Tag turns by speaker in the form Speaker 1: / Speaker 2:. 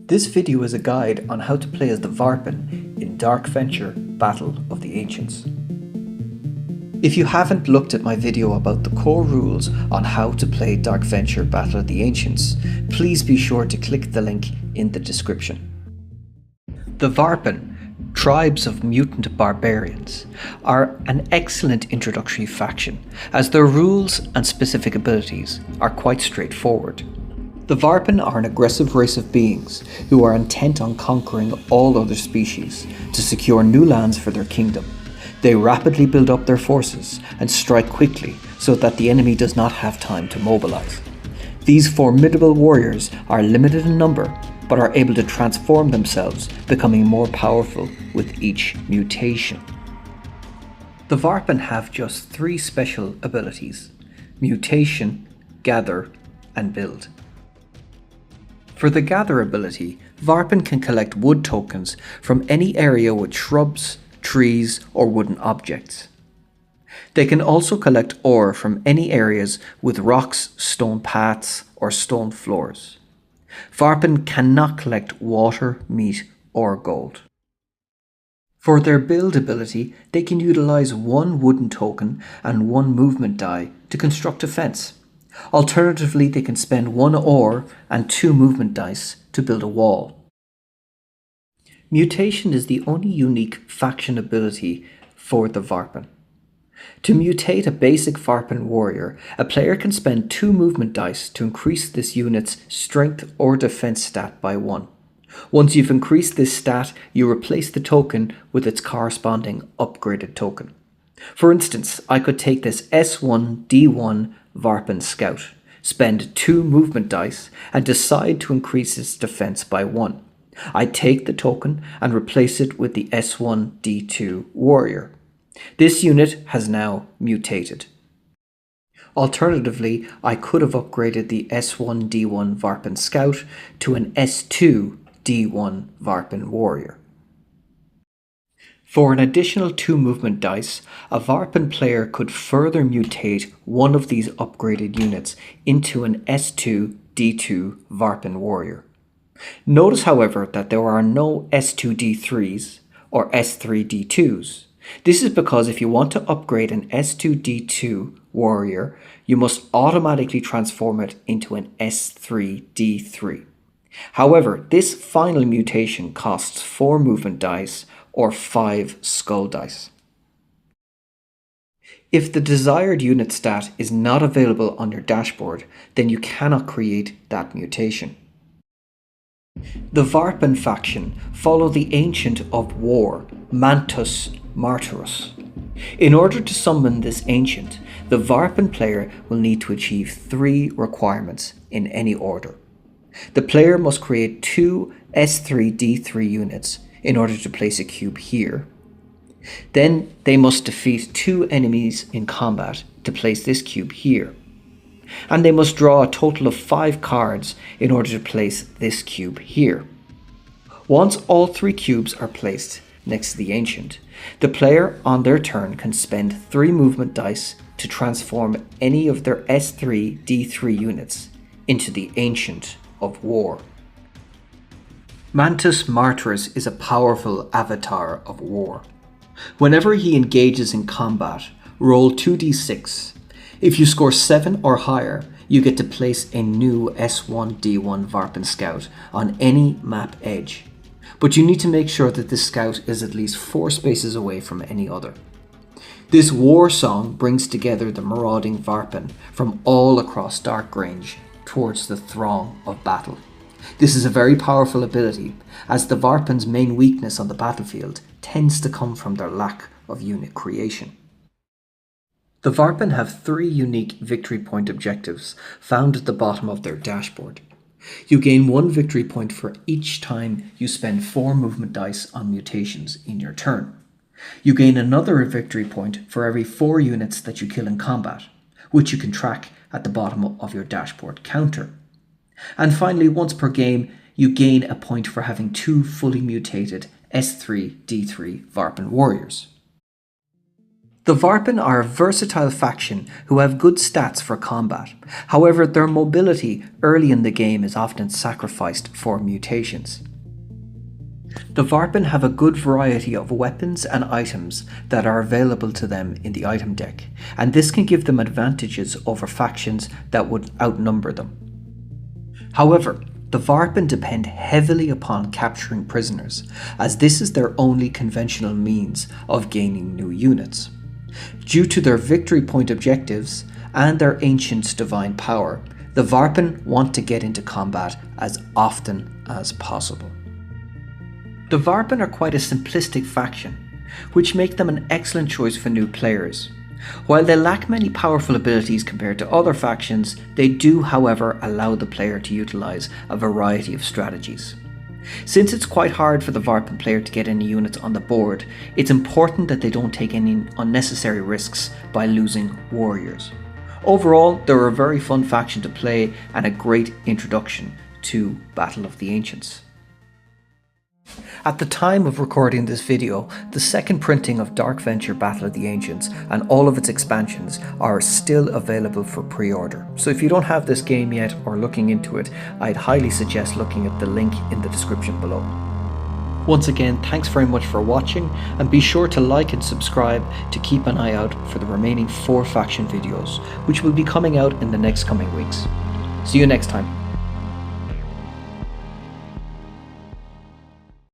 Speaker 1: This video is a guide on how to play as the Varpen in Dark Venture Battle of the Ancients. If you haven't looked at my video about the core rules on how to play Dark Venture Battle of the Ancients, please be sure to click the link in the description. The Varpen, tribes of mutant barbarians, are an excellent introductory faction as their rules and specific abilities are quite straightforward. The Varpen are an aggressive race of beings who are intent on conquering all other species to secure new lands for their kingdom. They rapidly build up their forces and strike quickly so that the enemy does not have time to mobilize. These formidable warriors are limited in number but are able to transform themselves, becoming more powerful with each mutation. The Varpen have just 3 special abilities: mutation, gather, and build. For the gather ability, Varpen can collect wood tokens from any area with shrubs, trees, or wooden objects. They can also collect ore from any areas with rocks, stone paths, or stone floors. Varpen cannot collect water, meat, or gold. For their build ability, they can utilize 1 wooden token and 1 movement die to construct a fence. Alternatively, they can spend 1 ore and 2 movement dice to build a wall. Mutation is the only unique faction ability for the Varpen. To mutate a basic Varpen warrior, a player can spend 2 movement dice to increase this unit's strength or defense stat by 1. Once you've increased this stat, you replace the token with its corresponding upgraded token. For instance, I could take this S1D1 Varpen Scout, spend 2 movement dice, and decide to increase its defense by 1. I take the token and replace it with the S1D2 Warrior. This unit has now mutated. Alternatively, I could have upgraded the S1D1 Varpen Scout to an S2D1 Varpen Warrior. For an additional 2 movement dice, a Varpen player could further mutate one of these upgraded units into an S2D2 Varpen Warrior. Notice, however, that there are no S2D3s or S3D2s. This is because if you want to upgrade an S2D2 warrior, you must automatically transform it into an S3D3. However, this final mutation costs 4 movement dice or 5 skull dice. If the desired unit stat is not available on your dashboard, then you cannot create that mutation. The Varpen faction follow the Ancient of War, Mantus Martyrus. In order to summon this Ancient, the Varpen player will need to achieve 3 requirements in any order. The player must create 2 S3D3 units in order to place a cube here. Then they must defeat 2 enemies in combat to place this cube here. And they must draw a total of 5 cards in order to place this cube here. Once all 3 cubes are placed next to the Ancient, the player on their turn can spend 3 movement dice to transform any of their S3D3 units into the Ancient of War. Mantus Martyrus is a powerful avatar of war. Whenever he engages in combat, roll 2d6. If you score 7 or higher, you get to place a new S1D1 Varpen Scout on any map edge. But you need to make sure that this scout is at least 4 spaces away from any other. This war song brings together the marauding Varpen from all across Darkrange towards the throng of battle. This is a very powerful ability, as the Varpen's main weakness on the battlefield tends to come from their lack of unit creation. The Varpen have 3 unique victory point objectives found at the bottom of their dashboard. You gain 1 victory point for each time you spend 4 movement dice on mutations in your turn. You gain another victory point for every 4 units that you kill in combat, which you can track at the bottom of your dashboard counter. And finally, once per game, you gain a point for having 2 fully mutated S3D3 Varpen warriors. The Varpen are a versatile faction who have good stats for combat. However, their mobility early in the game is often sacrificed for mutations. The Varpen have a good variety of weapons and items that are available to them in the item deck, and this can give them advantages over factions that would outnumber them. However, the Varpen depend heavily upon capturing prisoners, as this is their only conventional means of gaining new units. Due to their victory point objectives and their ancient divine power, the Varpen want to get into combat as often as possible. The Varpen are quite a simplistic faction, which make them an excellent choice for new players. While they lack many powerful abilities compared to other factions, they do, however, allow the player to utilise a variety of strategies. Since it's quite hard for the Varpen player to get any units on the board, it's important that they don't take any unnecessary risks by losing warriors. Overall, they're a very fun faction to play and a great introduction to Battle of the Ancients. At the time of recording this video, the second printing of Dark Venture Battle of the Ancients and all of its expansions are still available for pre-order. So if you don't have this game yet or looking into it, I'd highly suggest looking at the link in the description below. Once again, thanks very much for watching, and be sure to like and subscribe to keep an eye out for the remaining 4 faction videos, which will be coming out in the next coming weeks. See you next time.